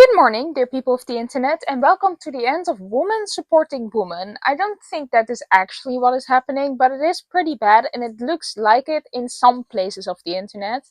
Good morning, dear people of the internet, and welcome to the end of Woman Supporting Woman. I don't think that is actually what is happening, but it is pretty bad, and it looks like it in some places of the internet.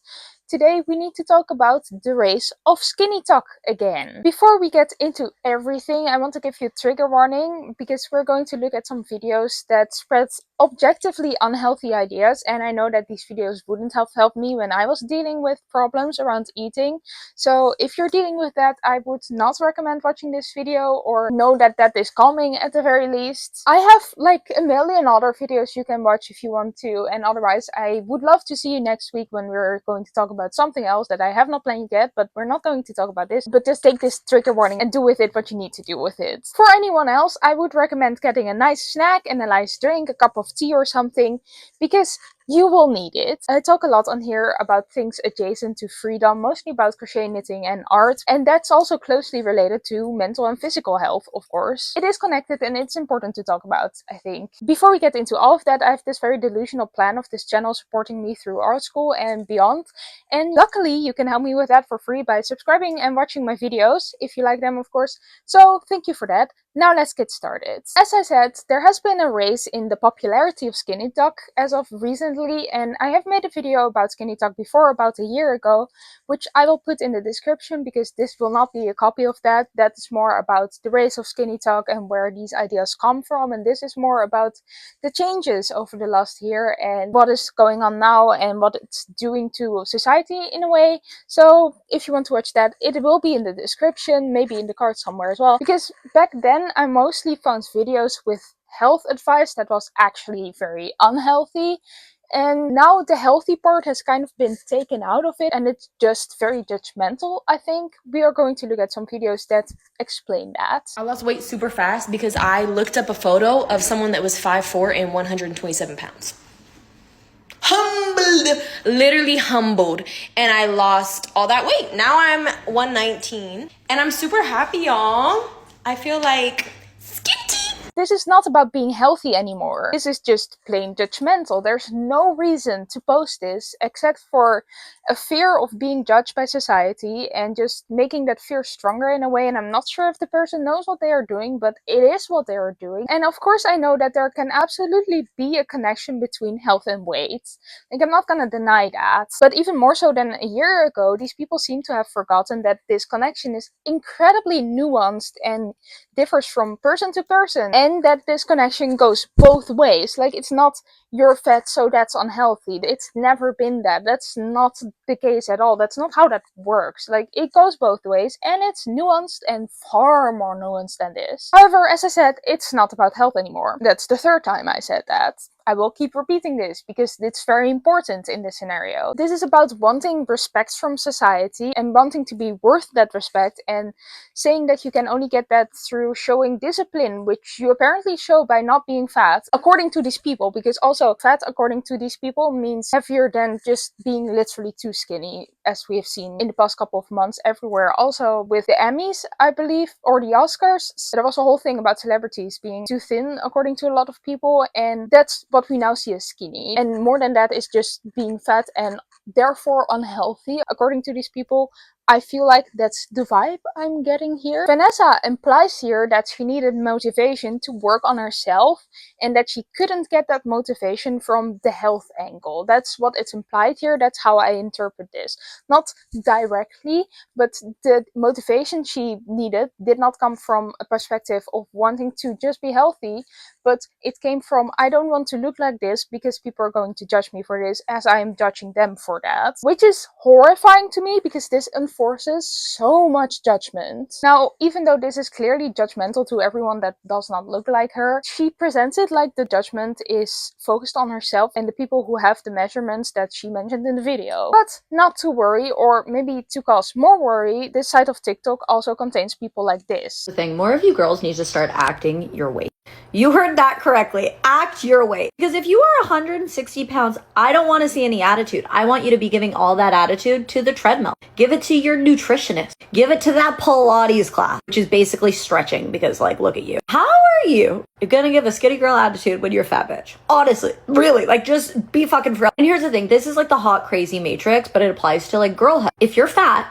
Today we need to talk about the race of skinny talk again. Before we get into everything, I want to give you a trigger warning because we're going to look at some videos that spread objectively unhealthy ideas, and I know that these videos wouldn't have helped me when I was dealing with problems around eating. So if you're dealing with that, I would not recommend watching this video, or know that that is coming at the very least. I have like a million other videos you can watch if you want to, and otherwise I would love to see you next week when we're going to talk about something else that I have not planned yet, but we're not going to talk about this. But just take this trigger warning and do with it what you need to do with it. For anyone else, I would recommend getting a nice snack and a nice drink, a cup of tea or something, because you will need it. I talk a lot on here about things adjacent to freedom, mostly about crochet, knitting and art, and that's also closely related to mental and physical health, of course. It is connected and it's important to talk about, I think. Before we get into all of that, I have this very delusional plan of this channel supporting me through art school and beyond, and luckily you can help me with that for free by subscribing and watching my videos, if you like them of course, so thank you for that. Now let's get started. As I said, there has been a race in the popularity of skinny talk as of recently, and I have made a video about skinny talk before, about a year ago, which I will put in the description because this will not be a copy of that. That is more about the race of skinny talk and where these ideas come from, and this is more about the changes over the last year and what is going on now and what it's doing to society in a way. So if you want to watch that, it will be in the description, maybe in the card somewhere as well, because back then I mostly found videos with health advice that was actually very unhealthy, and now the healthy part has kind of been taken out of it and it's just very judgmental. I think we are going to look at some videos that explain that. I lost weight super fast because I looked up a photo of someone that was 5'4" and 127 pounds. Literally humbled, and I lost all that weight. Now I'm 119 and I'm super happy, y'all. I feel like skinny. This is not about being healthy anymore. This is just plain judgmental. There's no reason to post this except for a fear of being judged by society and just making that fear stronger in a way. And I'm not sure if the person knows what they are doing, but it is what they are doing. And of course I know that there can absolutely be a connection between health and weight. Like, I'm not gonna deny that. But even more so than a year ago, these people seem to have forgotten that this connection is incredibly nuanced and differs from person to person, and that this connection goes both ways. Like, it's not you're fat so that's unhealthy. It's never been that. That's not the case at all. That's not how that works. Like, it goes both ways, and it's nuanced and far more nuanced than this. However, as I said, it's not about health anymore. That's the third time I said that. I will keep repeating this because it's very important in this scenario. This is about wanting respect from society and wanting to be worth that respect, and saying that you can only get that through showing discipline, which you apparently show by not being fat, according to these people, because also fat, according to these people, means heavier than just being literally too skinny, as we have seen in the past couple of months everywhere. Also with the Emmys, I believe, or the Oscars, there was a whole thing about celebrities being too thin, according to a lot of people, and that's what we now see as skinny. And more than that is just being fat and therefore unhealthy, according to these people. I feel like that's the vibe I'm getting here. Vanessa implies here that she needed motivation to work on herself and that she couldn't get that motivation from the health angle. That's what it's implied here. That's how I interpret this. Not directly, but the motivation she needed did not come from a perspective of wanting to just be healthy, but it came from, I don't want to look like this because people are going to judge me for this as I am judging them for that. Which is horrifying to me because this enforces so much judgment. Now, even though this is clearly judgmental to everyone that does not look like her, she presents it like the judgment is focused on herself and the people who have the measurements that she mentioned in the video. But not to worry, or maybe to cause more worry, this side of TikTok also contains people like this. The thing, more of you girls need to start acting your weight. You heard that correctly. Act your weight. Because if you are 160 pounds, I don't want to see any attitude. I want you to be giving all that attitude to the treadmill. Give it to your nutritionist. Give it to that Pilates class, which is basically stretching because, like, look at you. How are you? You're gonna give a skinny girl attitude when you're a fat bitch. Honestly, really, like, just be fucking for real. And here's the thing. This is like the hot, crazy matrix, but it applies to, like, girlhood. If you're fat,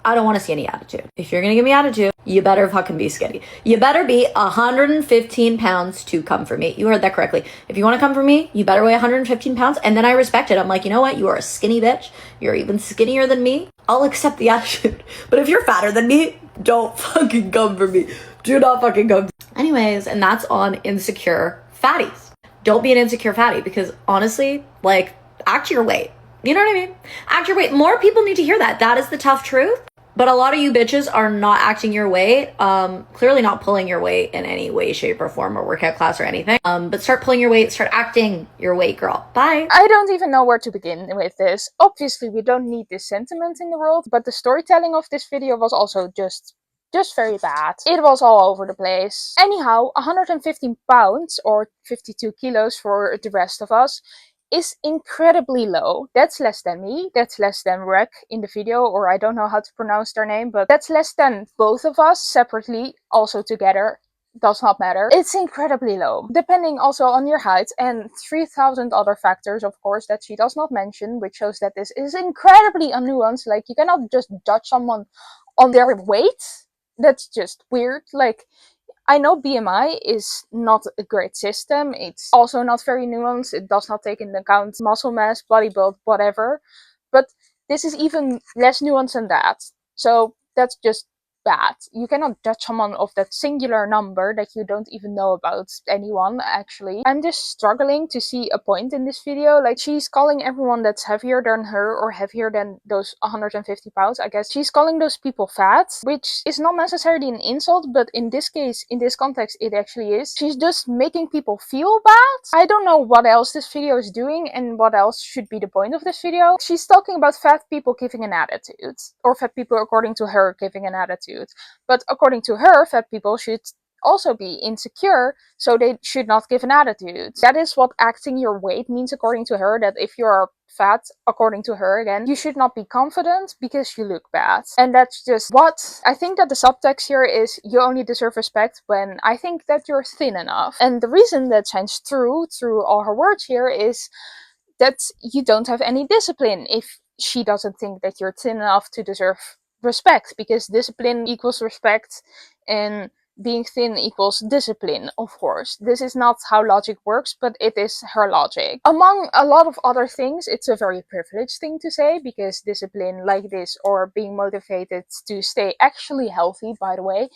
I don't want to see any attitude. If you're gonna give me attitude, you better fucking be skinny. You better be 115 pounds to come for me. You heard that correctly. If you want to come for me, you better weigh 115 pounds. And then I respect it. I'm like, you know what? You are a skinny bitch. You're even skinnier than me. I'll accept the attitude. But if you're fatter than me, don't fucking come for me. Do not fucking come. Anyways, and that's on insecure fatties. Don't be an insecure fatty, because honestly, like, act your weight. You know what I mean? Act your weight. More people need to hear that. That is the tough truth. But a lot of you bitches are not acting your weight. Clearly not pulling your weight in any way, shape, or form, or workout class or anything. But start pulling your weight. Start acting your weight, girl. Bye. I don't even know where to begin with this. Obviously, we don't need this sentiment in the world, but the storytelling of this video was also just very bad. It was all over the place. Anyhow, 115 pounds, or 52 kilos for the rest of us, is incredibly low. That's less than me, that's less than Rek in the video, or I don't know how to pronounce their name, but that's less than both of us separately, also together. Does not matter. It's incredibly low, depending also on your height and 3,000 other factors, of course, that she does not mention, which shows that this is incredibly unnuanced. Like, you cannot just judge someone on their weight. That's just weird. Like, I know BMI is not a great system. It's also not very nuanced. It does not take into account muscle mass, body build, whatever. But this is even less nuanced than that. So that's just bad. You cannot judge someone of that singular number that you don't even know about anyone, actually. I'm just struggling to see a point in this video. Like, she's calling everyone that's heavier than her or heavier than those 150 pounds, I guess. She's calling those people fat, which is not necessarily an insult, but in this case, in this context, it actually is. She's just making people feel bad. I don't know what else this video is doing and what else should be the point of this video. She's talking about fat people giving an attitude, or fat people, according to her, giving an attitude. But according to her, fat people should also be insecure, so they should not give an attitude. That is what acting your weight means, according to her, that if you're fat, according to her again, you should not be confident because you look bad. And that's just what I think that the subtext here is: you only deserve respect when I think that you're thin enough. And the reason that shines through all her words here is that you don't have any discipline if she doesn't think that you're thin enough to deserve respect, because discipline equals respect and being thin equals discipline, of course. This is not how logic works, but it is her logic. Among a lot of other things, it's a very privileged thing to say, because discipline like this, or being motivated to stay actually healthy, by the way,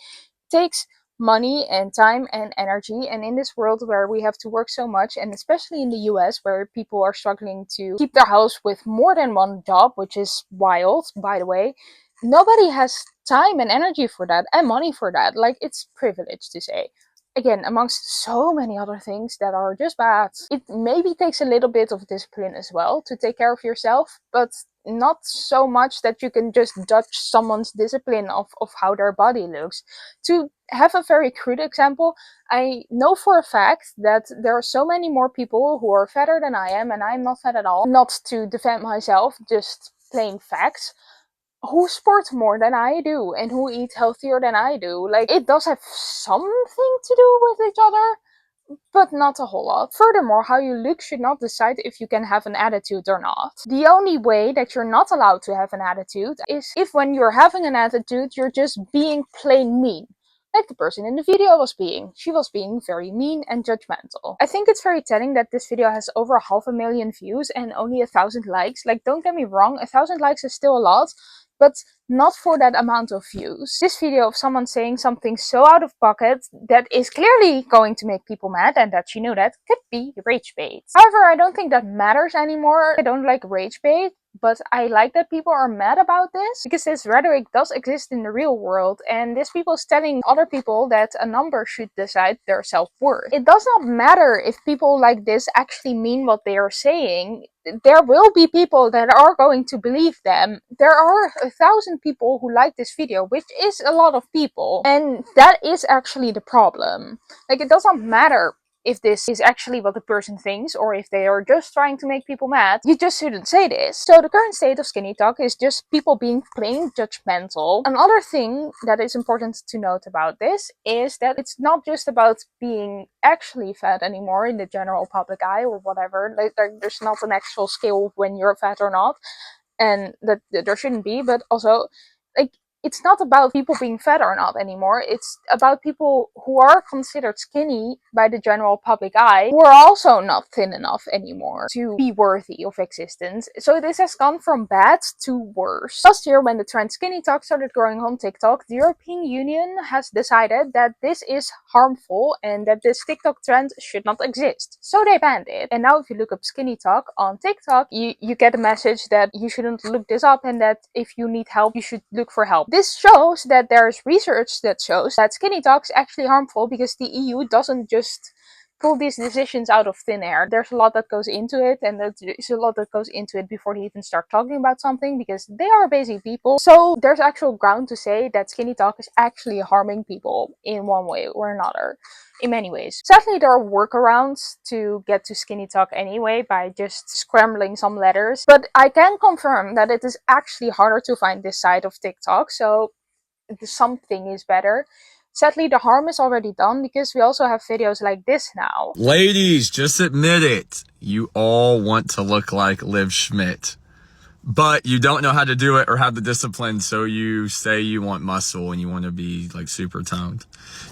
takes money and time and energy. And in this world where we have to work so much, and especially in the US where people are struggling to keep their house with more than one job, which is wild, by the way, nobody has time and energy for that and money for that. Like, it's privileged to say. Again, amongst so many other things that are just bad. It maybe takes a little bit of discipline as well to take care of yourself, but not so much that you can just judge someone's discipline of how their body looks. To have a very crude example, I know for a fact that there are so many more people who are fatter than I am, and I'm not fat at all. Not to defend myself, just plain facts. Who sport more than I do and who eat healthier than I do. Like, it does have something to do with each other, but not a whole lot. Furthermore, how you look should not decide if you can have an attitude or not. The only way that you're not allowed to have an attitude is if, when you're having an attitude, you're just being plain mean. Like the person in the video was being. She was being very mean and judgmental. I think it's very telling that this video has over 500,000 views and only 1,000 likes. Like, don't get me wrong, 1,000 likes is still a lot, but not for that amount of views. This video of someone saying something so out of pocket that is clearly going to make people mad, and that she knew that, could be rage bait. However, I don't think that matters anymore. I don't like rage bait, but I like that people are mad about this, because this rhetoric does exist in the real world, and this people is telling other people that a number should decide their self-worth. It does not matter if people like this actually mean what they are saying. There will be people that are going to believe them. There are 1,000 people who like this video, which is a lot of people, and that is actually the problem. Like, it doesn't matter if this is actually what the person thinks, or if they are just trying to make people mad. You just shouldn't say this. So the current state of skinny talk is just people being plain judgmental. Another thing that is important to note about this is that it's not just about being actually fat anymore in the general public eye or whatever. Like, there's not an actual scale of when you're fat or not, and that there shouldn't be, but also, like, it's not about people being fat or not anymore. It's about people who are considered skinny by the general public eye, who are also not thin enough anymore to be worthy of existence. So this has gone from bad to worse. Last year, when the trend skinny talk started growing on TikTok, the European Union has decided that this is harmful and that this TikTok trend should not exist. So they banned it. And now if you look up skinny talk on TikTok, you get a message that you shouldn't look this up and that if you need help, you should look for help. This shows that there's research that shows that skinny talk is actually harmful because the EU doesn't just pull these decisions out of thin air. There's a lot that goes into it, and there's a lot that goes into it before they even start talking about something, because they are busy people. So there's actual ground to say that skinny talk is actually harming people in one way or another, in many ways. Sadly, there are workarounds to get to skinny talk anyway by just scrambling some letters, but I can confirm that it is actually harder to find this side of TikTok, so something is better. Sadly, the harm is already done because we also have videos like this now. Ladies, just admit it. You all want to look like Liv Schmidt, but you don't know how to do it or have the discipline, so you say you want muscle and you want to be like super toned.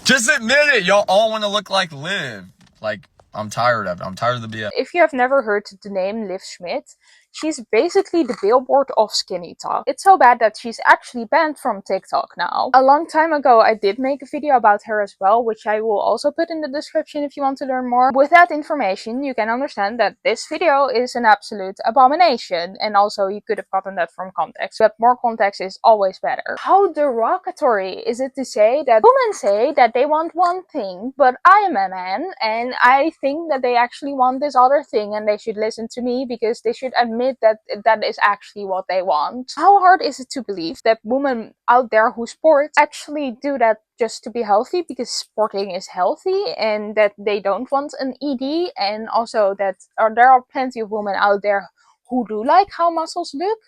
Just admit it. Y'all all want to look like Liv. Like, I'm tired of it. I'm tired of the BS. If you have never heard the name Liv Schmidt, she's basically the billboard of skinny talk. It's so bad that she's actually banned from TikTok now. A long time ago, I did make a video about her as well, which I will also put in the description if you want to learn more. With that information, you can understand that this video is an absolute abomination, and also you could have gotten that from context, but more context is always better. How derogatory is it to say that women say that they want one thing, but I am a man, and I think that they actually want this other thing, and they should listen to me because they should admit that that is actually what they want. How hard is it to believe that women out there who sport actually do that just to be healthy because sporting is healthy, and that they don't want an ED, and also that there are plenty of women out there who do like how muscles look?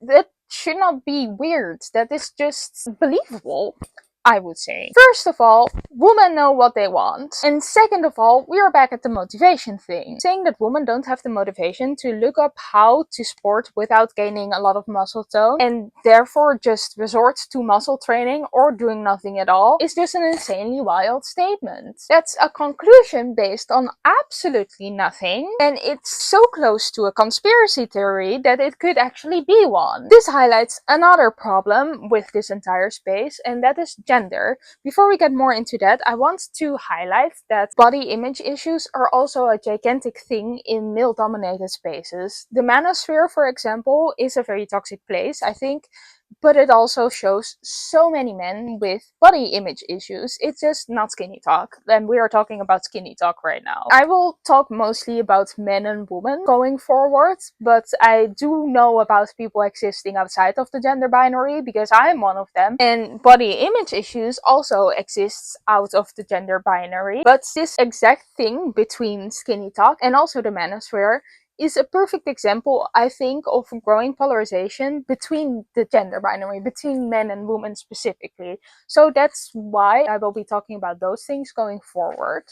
That should not be weird. That is just believable, I would say. First of all, women know what they want. And second of all, we are back at the motivation thing. Saying that women don't have the motivation to look up how to sport without gaining a lot of muscle tone, and therefore just resort to muscle training or doing nothing at all, is just an insanely wild statement. That's a conclusion based on absolutely nothing, and it's so close to a conspiracy theory that it could actually be one. This highlights another problem with this entire space, and that is gender. Before we get more into that, I want to highlight that body image issues are also a gigantic thing in male-dominated spaces. The manosphere, for example, is a very toxic place, I think, but it also shows so many men with body image issues. It's just not skinny talk, and we are talking about skinny talk right now. I will talk mostly about men and women going forward, but I do know about people existing outside of the gender binary because I'm one of them, and body image issues also exists out of the gender binary. But this exact thing between skinny talk and also the manosphere is a perfect example, I think, of growing polarization between the gender binary, between men and women specifically. So that's why I will be talking about those things going forward,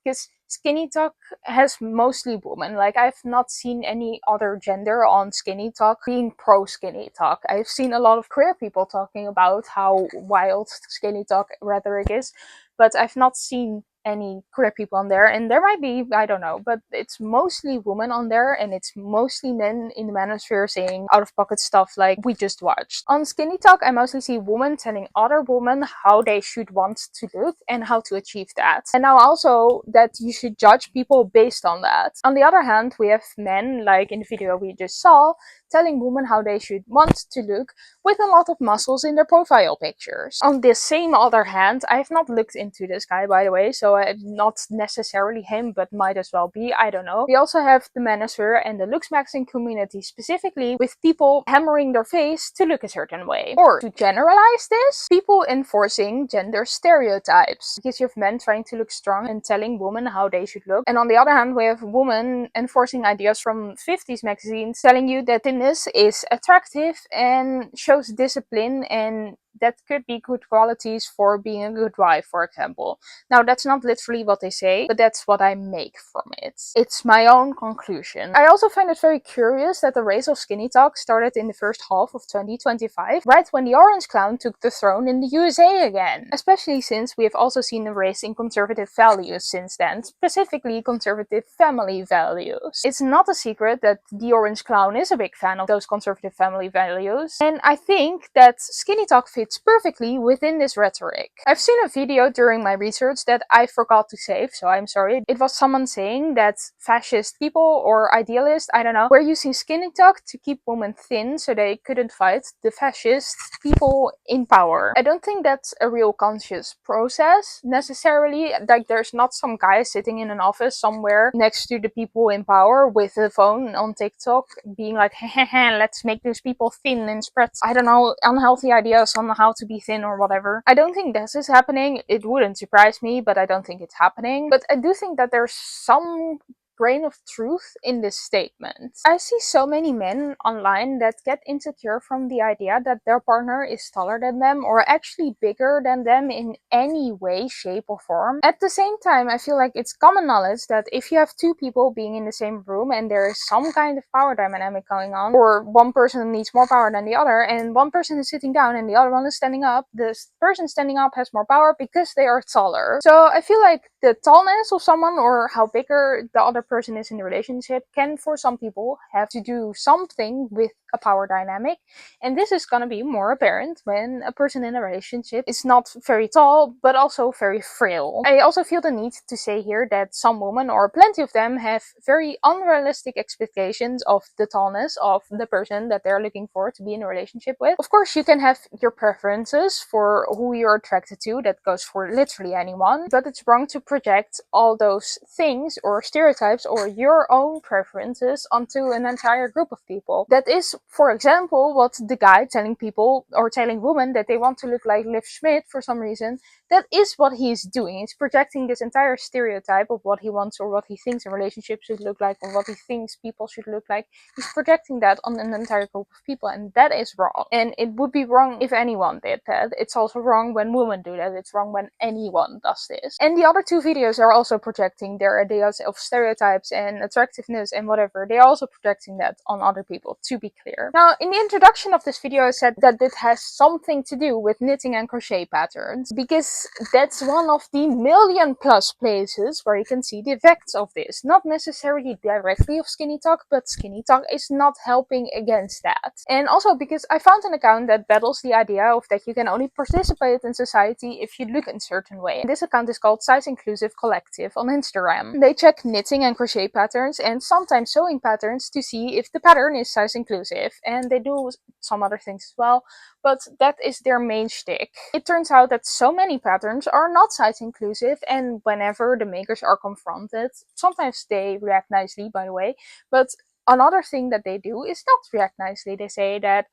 because skinny talk has mostly women. Like, I've not seen any other gender on skinny talk being pro skinny talk. I've seen a lot of queer people talking about how wild skinny talk rhetoric is, but I've not seen any queer people on there, and there might be, I don't know, but it's mostly women on there, and it's mostly men in the manosphere saying out-of-pocket stuff like we just watched. On Skinny Talk, I mostly see women telling other women how they should want to look and how to achieve that. And now also that you should judge people based on that. On the other hand, we have men, like in the video we just saw, telling women how they should want to look with a lot of muscles in their profile pictures. On the same other hand, I have not looked into this guy, by the way, so not necessarily him, but might as well be, I don't know. We also have the manosphere and the looks maxing community specifically, with people hammering their face to look a certain way. Or, to generalize this, people enforcing gender stereotypes, because you have men trying to look strong and telling women how they should look, and on the other hand we have women enforcing ideas from 50s magazines telling you that thinness is attractive and shows discipline and that could be good qualities for being a good wife, for example. Now, that's not literally what they say, but that's what I make from it. It's my own conclusion. I also find it very curious that the race of skinny talk started in the first half of 2025, right when the orange clown took the throne in the USA again. Especially since we have also seen a race in conservative values since then, specifically conservative family values. It's not a secret that the orange clown is a big fan of those conservative family values, and I think that skinny talk fits perfectly within this rhetoric. I've seen a video during my research that I forgot to save, so I'm sorry. It was someone saying that fascist people or idealists, I don't know, were using skinny talk to keep women thin so they couldn't fight the fascist people in power. I don't think that's a real conscious process necessarily. Like, there's not some guy sitting in an office somewhere next to the people in power with a phone on TikTok being like, let's make these people thin and spread, I don't know, unhealthy ideas on how to be thin or whatever. I don't think this is happening. It wouldn't surprise me, but I don't think it's happening. But I do think that there's some grain of truth in this statement. I see so many men online that get insecure from the idea that their partner is taller than them or actually bigger than them in any way, shape or form. At the same time, I feel like it's common knowledge that if you have two people being in the same room and there is some kind of power dynamic going on, or one person needs more power than the other and one person is sitting down and the other one is standing up, the person standing up has more power because they are taller. So I feel like the tallness of someone or how bigger the other person is in the relationship can, for some people, have to do something with a power dynamic, and this is gonna be more apparent when a person in a relationship is not very tall but also very frail. I also feel the need to say here that some women, or plenty of them, have very unrealistic expectations of the tallness of the person that they're looking for to be in a relationship with. Of course, you can have your preferences for who you're attracted to, that goes for literally anyone, but it's wrong to project all those things or stereotypes or your own preferences onto an entire group of people. That is, for example, what the guy telling people or telling women that they want to look like Liv Schmidt for some reason, that is what he's doing. He's projecting this entire stereotype of what he wants or what he thinks a relationship should look like or what he thinks people should look like. He's projecting that on an entire group of people, and that is wrong. And it would be wrong if anyone did that. It's also wrong when women do that. It's wrong when anyone does this. And the other two videos are also projecting their ideas of stereotypes and attractiveness and whatever. They're also projecting that on other people, to be clear. Now, in the introduction of this video, I said that it has something to do with knitting and crochet patterns, because that's one of the million plus places where you can see the effects of this. Not necessarily directly of skinny talk, but skinny talk is not helping against that. And also because I found an account that battles the idea of that you can only participate in society if you look in a certain way. And this account is called Size Inclusive Collective on Instagram. They check knitting and crochet patterns and sometimes sewing patterns to see if the pattern is size inclusive, and they do some other things as well, but that is their main shtick. It turns out that so many patterns are not size inclusive, and whenever the makers are confronted, sometimes they react nicely, by the way, but another thing that they do is not react nicely. They say that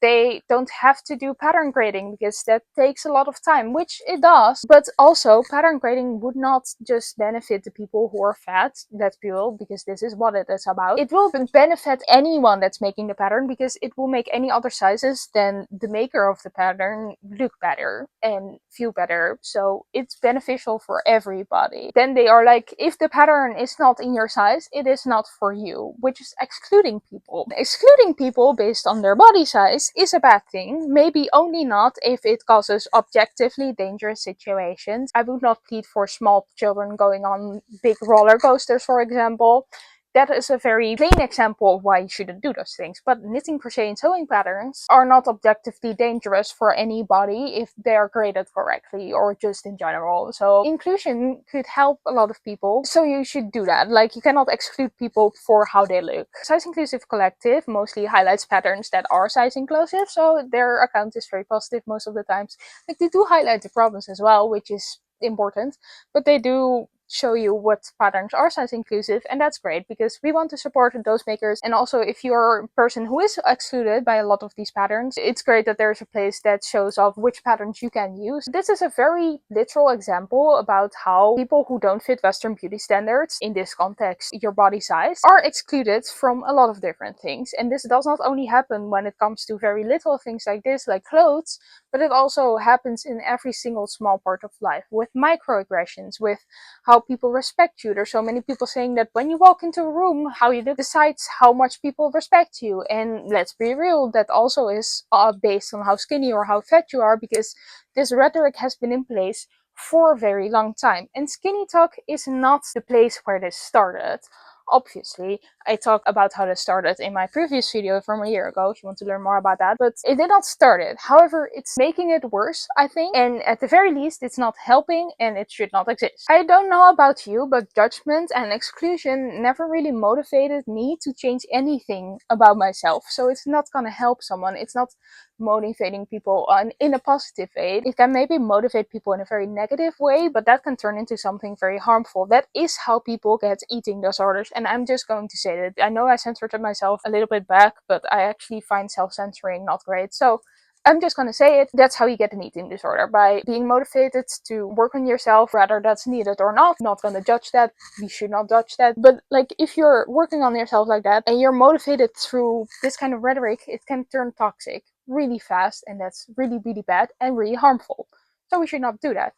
they don't have to do pattern grading because that takes a lot of time, which it does. But also, pattern grading would not just benefit the people who are fat, let's be real, because this is what it is about. It will benefit anyone that's making the pattern because it will make any other sizes than the maker of the pattern look better and feel better. So it's beneficial for everybody. Then they are like, if the pattern is not in your size, it is not for you, which is excluding people. Excluding people based on their body size is a bad thing, maybe only not if it causes objectively dangerous situations. I would not plead for small children going on big roller coasters, for example. That is a very plain example of why you shouldn't do those things. But knitting, crochet, and sewing patterns are not objectively dangerous for anybody if they are graded correctly or just in general. So inclusion could help a lot of people, so you should do that. Like, you cannot exclude people for how they look. Size Inclusive Collective mostly highlights patterns that are size inclusive, so their account is very positive most of the times. Like, they do highlight the problems as well, which is important, but they do show you what patterns are size inclusive, and that's great because we want to support those makers. And also, if you're a person who is excluded by a lot of these patterns, it's great that there's a place that shows off which patterns you can use. This is a very literal example about how people who don't fit Western beauty standards, in this context your body size, are excluded from a lot of different things. And this does not only happen when it comes to very little things like this, like clothes, but it also happens in every single small part of life, with microaggressions, with how people respect you. There's so many people saying that when you walk into a room, how you look decides how much people respect you. And let's be real, that also is based on how skinny or how fat you are, because this rhetoric has been in place for a very long time. And skinny talk is not the place where this started. Obviously, I talked about how this started in my previous video from a year ago, if you want to learn more about that, but it did not start it. However, it's making it worse, I think, and at the very least, it's not helping and it should not exist. I don't know about you, but judgment and exclusion never really motivated me to change anything about myself, so it's not gonna help someone. It's not motivating people in a positive way. It can maybe motivate people in a very negative way, but that can turn into something very harmful. That is how people get eating disorders, and I'm just going to say that. I know I censored myself a little bit back, but I actually find self-censoring not great, so I'm just gonna say it. That's how you get an eating disorder, by being motivated to work on yourself, whether that's needed or not. Not gonna judge that. We should not judge that. But like, if you're working on yourself like that and you're motivated through this kind of rhetoric, it can turn toxic really fast, and that's really, really bad and really harmful. So we should not do that.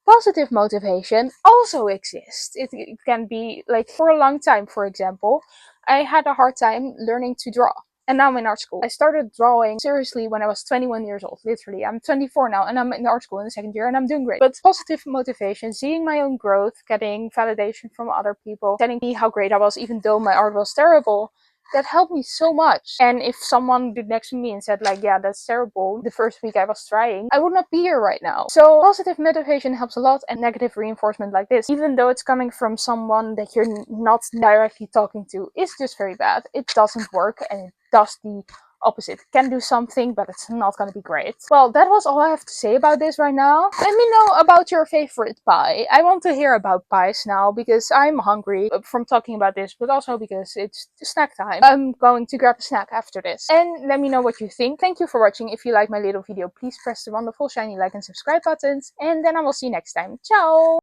Positive motivation also exists. It can be like, for a long time, for example, I had a hard time learning to draw. And now I'm in art school. I started drawing seriously when I was 21 years old, literally. I'm 24 now and I'm in art school in the second year and I'm doing great. But positive motivation, seeing my own growth, getting validation from other people, telling me how great I was even though my art was terrible, that helped me so much. And if someone stood next to me and said like, yeah, that's terrible, the first week I was trying, I would not be here right now. So positive motivation helps a lot, and negative reinforcement like this, even though it's coming from someone that you're not directly talking to, is just very bad. It doesn't work, and it does the opposite. It can do something, but it's not gonna be great. Well, that was all I have to say about this right now. Let me know about your favorite pie. I want to hear about pies now, because I'm hungry from talking about this, but also because it's snack time. I'm going to grab a snack after this. And let me know what you think. Thank you for watching. If you like my little video, please press the wonderful shiny like and subscribe buttons, and then I will see you next time. Ciao!